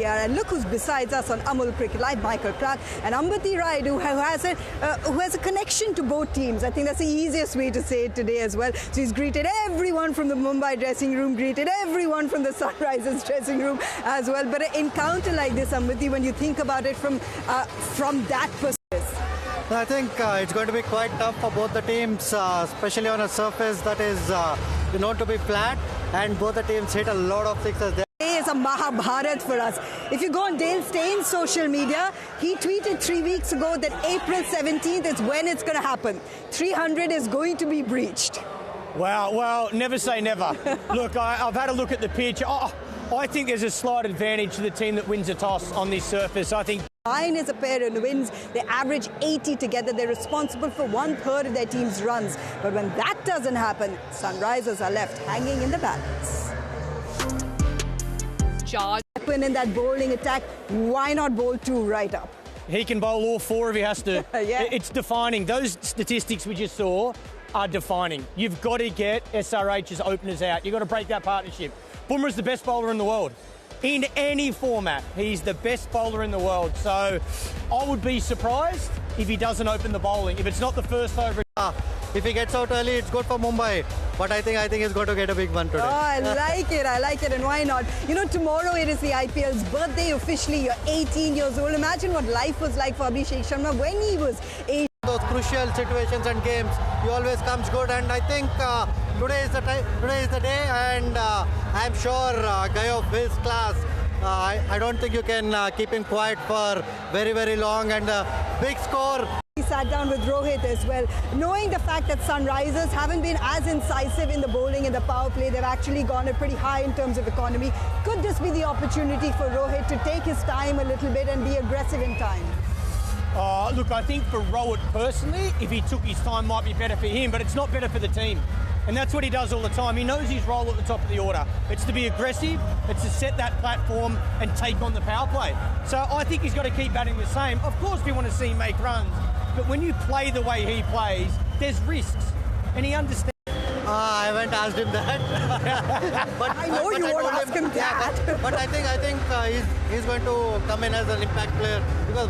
Yeah, and look who's besides us on Amul Cricket Live, Michael Clark and Ambati Raidu, who has a connection to both teams. I think that's the easiest way to say it today as well. So he's greeted everyone from the Mumbai dressing room, greeted everyone from the Sunrisers dressing room as well. But an encounter like this, Ambati, when you think about it from that perspective. I think it's going to be quite tough for both the teams, especially on a surface that is known to be flat, and both the teams hit a lot of sixes there. Is a Mahabharat for us. If you go on Dale Stein's social media, he tweeted 3 weeks ago that April 17th is when it's going to happen. 300 is going to be breached. Wow, well, never say never. Look, I've had a look at the pitch. I think there's a slight advantage to the team that wins a toss on this surface. I think Nine is a pair and wins. They average 80 together. They're responsible for 1/3 of their team's runs. But when that doesn't happen, Sunrisers are left hanging in the balance. Weapon in that bowling attack, why not bowl two right up? he can bowl all four if he has to. Yeah. It's defining. Those statistics we just saw are defining. You've got to get SRH's openers out. You've got to break that partnership. Bumrah's the best bowler in the world. In any format, he's the best bowler in the world. So I would be surprised if he doesn't open the bowling. If it's not the first over. If he gets out early, it's good for Mumbai. But I think he's going to get a big one today. Oh, I like it, and why not? You know, tomorrow it is the IPL's birthday officially. You're 18 years old. Imagine what life was like for Abhishek Sharma when he was 18. Those crucial situations and games, he always comes good, and I think today is the day, and I'm sure a guy of his class, I don't think you can keep him quiet for very, very long, and big score. He sat down with Rohit as well, knowing the fact that Sunrisers haven't been as incisive in the bowling and the power play. They've actually gone it pretty high in terms of economy. Could this be the opportunity for Rohit to take his time a little bit and be aggressive in time? Look, I think for Rohit personally, if he took his time, might be better for him, but it's not better for the team. And that's what he does all the time. He knows his role at the top of the order. It's to be aggressive, it's to set that platform and take on the power play. So I think he's got to keep batting the same. Of course we want to see him make runs, but when you play the way he plays, there's risks. And he understands. I haven't asked him that. But I know you won't ask him that. But I think he's going to come in as an impact player, because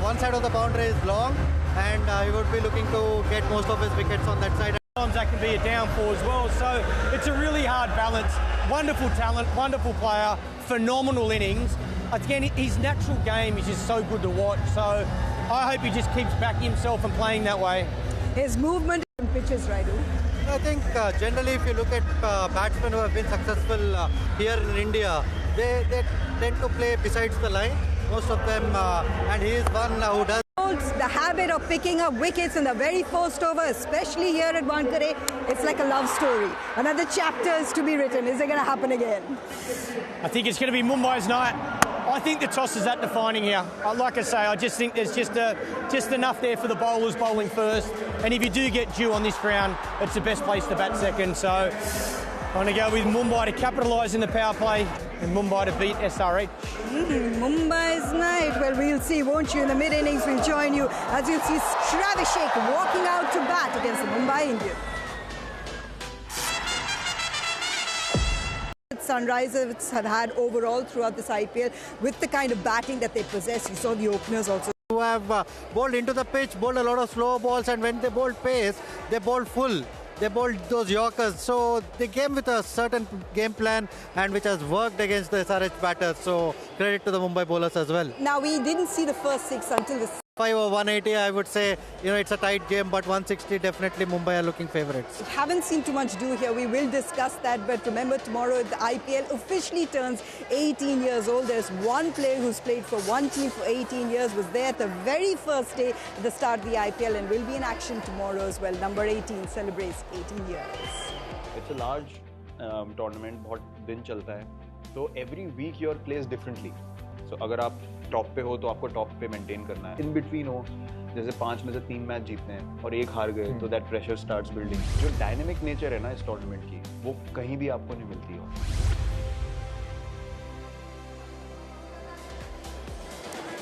one side of the boundary is long, and he would be looking to get most of his wickets on that side. Sometimes that can be a downfall as well. So it's a really hard balance. Wonderful talent, wonderful player, phenomenal innings. Again, his natural game is just so good to watch. So I hope he just keeps backing himself and playing that way. His movement on pitches, Raidu. I think generally, if you look at batsmen who have been successful here in India, they tend to play besides the line, most of them, and he is one who does. The habit of picking up wickets in the very first over, especially here at Wankhede, it's like a love story. Another chapter is to be written. Is it going to happen again? I think it's going to be Mumbai's night. I think the toss is that defining here. Like I say, I just think there's just enough there for the bowlers bowling first. And if you do get due on this ground, it's the best place to bat second. So I'm going to go with Mumbai to capitalise in the power play and Mumbai to beat SRH. Mumbai's night. Well, we'll see, won't you? In the mid-innings, we'll join you as you'll see Stravishek walking out to bat against the Mumbai Indians. Sunrisers have had overall throughout this IPL with the kind of batting that they possess. You saw the openers also. Who have bowled into the pitch, bowled a lot of slow balls, and when they bowled pace, they bowled full. They bowled those Yorkers. So they came with a certain game plan, and which has worked against the SRH batters. So credit to the Mumbai bowlers as well. Now, we didn't see the first six until the 5 over 180, I would say, it's a tight game, but 160 definitely Mumbai are looking favourites. Haven't seen too much do here. We will discuss that, but remember tomorrow the IPL officially turns 18 years old. There's one player who's played for one team for 18 years, was there at the very first day at the start of the IPL and will be in action tomorrow as well. Number 18 celebrates 18 years. It's a large tournament, बहुत दिन चलता है. So every week your plays differently. So अगर आप top पे हो तो आपको टॉप पे मेंटेन करना है. इन बिटवीन हो, जैसे 5 में से 3 मैच जीतने हैं और 1 हार गए, तो दैट प्रेशर स्टार्ट्स बिल्डिंग. जो डायनेमिक नेचर है ना इस टूर्नामेंट की, वो कहीं भी आपको नहीं मिलती हो.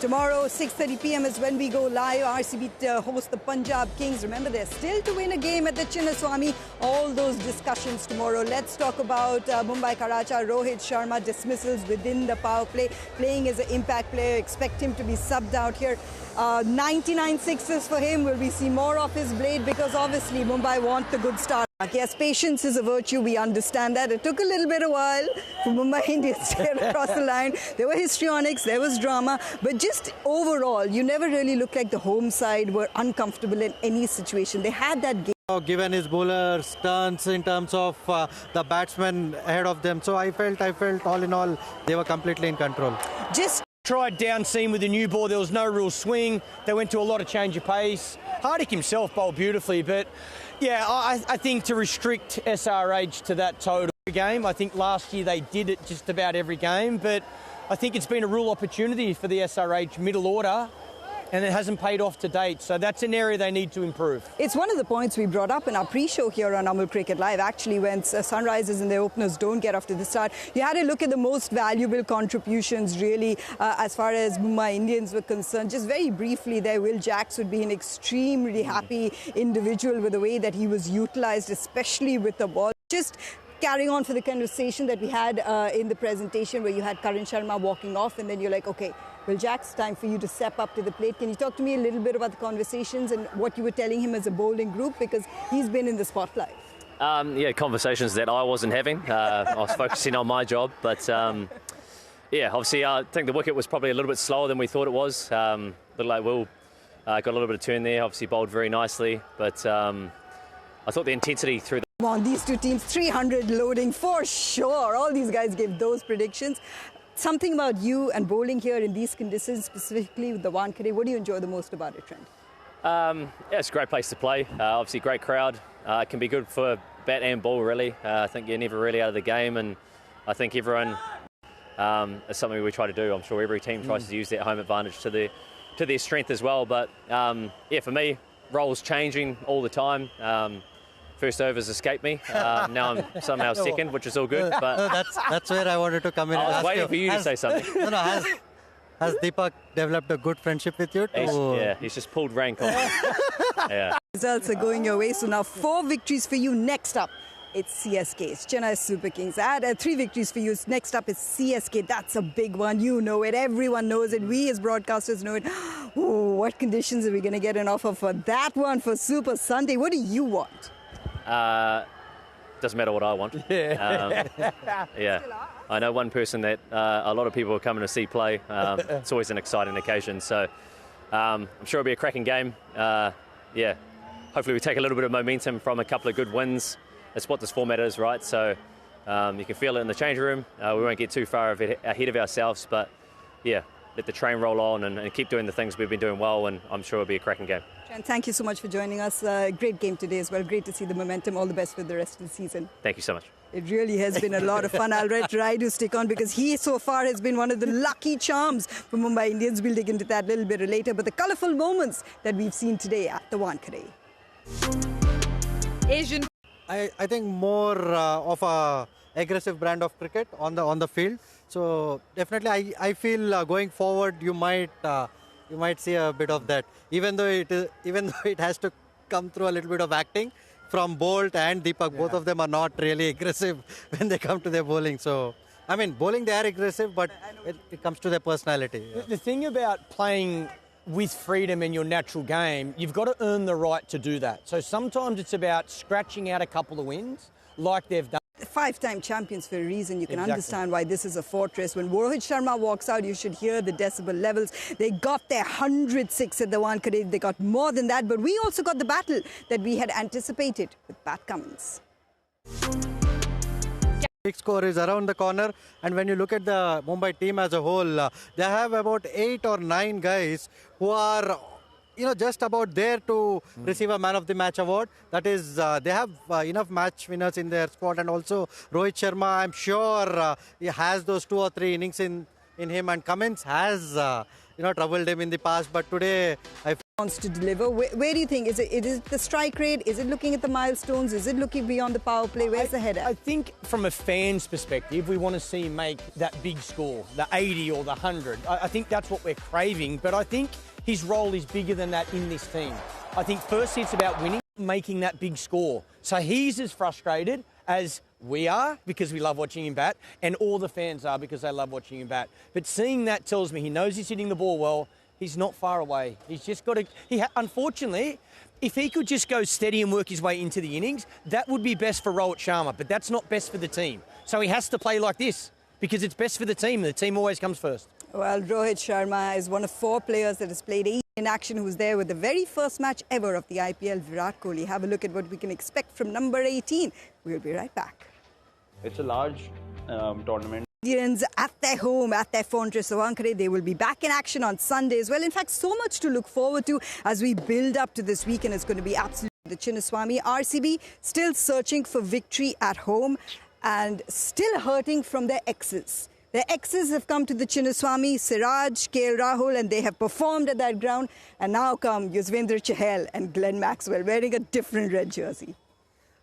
Tomorrow, 6:30 p.m. is when we go live. RCB host the Punjab Kings. Remember, they're still to win a game at the Chinnaswamy. All those discussions tomorrow. Let's talk about Mumbai Karacha. Rohit Sharma dismissals within the power play. Playing as an impact player. Expect him to be subbed out here. 99 sixes for him. Will we see more of his blade? Because obviously Mumbai want the good start. Yes, patience is a virtue. We understand that. It took a little bit of while for Mumbai Indians to get across the line. There were histrionics, there was drama. But just overall, you never really looked like the home side were uncomfortable in any situation. They had that game. Given his bowlers turns in terms of the batsmen ahead of them. So I felt all in all, they were completely in control. Just tried down seam with the new ball. There was no real swing. They went to a lot of change of pace. Hardik himself bowled beautifully, but yeah, I think to restrict SRH to that total game, I think last year they did it just about every game, but I think it's been a real opportunity for the SRH middle order, and it hasn't paid off to date. So that's an area they need to improve. It's one of the points we brought up in our pre-show here on Amul Cricket Live. Actually, when Sunrisers and their openers don't get off to the start, you had to look at the most valuable contributions, really, as far as Mumbai Indians were concerned. Just very briefly there, Will Jacks would be an extremely happy individual with the way that he was utilised, especially with the ball. Just carrying on for the conversation that we had in the presentation where you had Karan Sharma walking off and then you're like, okay, Will Jacks, time for you to step up to the plate. Can you talk to me a little bit about the conversations and what you were telling him as a bowling group, because he's been in the spotlight? Yeah, conversations that I wasn't having. I was focusing on my job, but yeah, obviously I think the wicket was probably a little bit slower than we thought it was. Looked like Will got a little bit of turn there, obviously bowled very nicely, but I thought the intensity through the... Come on, these two teams, 300 loading for sure. All these guys gave those predictions. Something about you and bowling here in these conditions, specifically with the Wankhede, what do you enjoy the most about it, Trent? Yeah, it's a great place to play. Obviously, great crowd. It can be good for bat and ball, really. I think you're never really out of the game, and I think everyone, it's something we try to do. I'm sure every team tries to use that home advantage to their strength as well. But yeah, for me, roles changing all the time. First overs escaped me. Now I'm somehow second, which is all good. But that's where I wanted to come in. I was waiting for you to say something. Has Deepak developed a good friendship with you? Yeah, he's just pulled rank on me. Yeah. Results are going your way. So now 4 victories for you. Next up, it's CSK. It's Chennai Super Kings. I had 3 victories for you. Next up is CSK. That's a big one. You know it. Everyone knows it. We as broadcasters know it. Ooh, what conditions are we going to get an offer for that one for Super Sunday? What do you want? Doesn't matter what I want. Yeah. I know one person that a lot of people are coming to see play. It's always an exciting occasion. So I'm sure it'll be a cracking game. Yeah. Hopefully we take a little bit of momentum from a couple of good wins. That's what this format is, right? So you can feel it in the change room. We won't get too far ahead of ourselves, but yeah, let the train roll on and keep doing the things we've been doing well, and I'm sure it'll be a cracking game. And thank you so much for joining us. Great game today as well. Great to see the momentum. All the best for the rest of the season. Thank you so much. It really has been a lot of fun. I'll let Raidu stick on because he so far has been one of the lucky charms for Mumbai Indians. We'll dig into that a little bit later. But the colourful moments that we've seen today at the Wankhede. I think more of a aggressive brand of cricket on the field. So definitely, I feel going forward, you might see a bit of that. Even though it has to come through a little bit of acting from Bolt and Deepak. Yeah. Both of them are not really aggressive when they come to their bowling. So I mean, bowling they are aggressive, but it comes to their personality. Yeah. The thing about playing with freedom in your natural game, you've got to earn the right to do that. So sometimes it's about scratching out a couple of wins like they've done. 5-time champions for a reason. You can understand why this is a fortress. When Rohit Sharma walks out, you should hear the decibel levels. They got their 106 at the Wankhede. They got more than that, but we also got the battle that we had anticipated with Pat Cummins. Big score is around the corner, and when you look at the Mumbai team as a whole, they have about 8 or 9 guys who are just about there to receive a man of the match award. That is, they have enough match winners in their squad, and also Rohit Sharma, I'm sure he has those 2 or 3 innings in him, and Cummins has troubled him in the past, but today I wants to deliver. Where do you think? Is it the strike rate? Is it looking at the milestones? Is it looking beyond the power play? Where's the head at? I think from a fan's perspective, we want to see him make that big score, the 80 or the 100. I think that's what we're craving, but I think his role is bigger than that in this team. I think firstly it's about winning, making that big score. So he's as frustrated as we are because we love watching him bat, and all the fans are because they love watching him bat. But seeing that tells me he knows he's hitting the ball well. He's not far away. He's just got to... Unfortunately, if he could just go steady and work his way into the innings, that would be best for Rohit Sharma, but that's not best for the team. So he has to play like this because it's best for the team, and the team always comes first. Well, Rohit Sharma is one of 4 players that has played 8 in action, who's there with the very first match ever of the IPL, Virat Kohli. Have a look at what we can expect from number 18. We'll be right back. It's a large tournament. Indians at their home, at their fortress of Wankhede. They will be back in action on Sunday as well. In fact, so much to look forward to as we build up to this weekend. It's going to be absolutely the Chinnaswamy. RCB still searching for victory at home and still hurting from their exes. Their exes have come to the Chinnaswamy, Siraj, KL Rahul, and they have performed at that ground. And now come Yuzvendra Chahal and Glenn Maxwell wearing a different red jersey.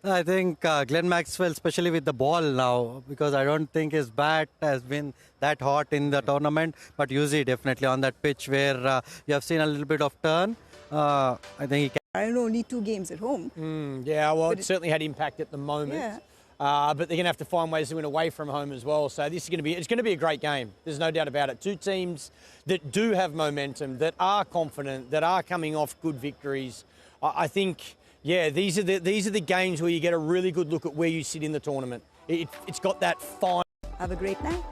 I think Glenn Maxwell, especially with the ball now, because I don't think his bat has been that hot in the tournament. But Yuzi definitely on that pitch where you have seen a little bit of turn. I think he can. I don't know, only 2 games at home. Yeah, well, it certainly had impact at the moment. Yeah. But they're going to have to find ways to win away from home as well. So this is it's going to be a great game. There's no doubt about it. 2 teams that do have momentum, that are confident, that are coming off good victories. I think, yeah, these are the games where you get a really good look at where you sit in the tournament. It's got that fine. Have a great night.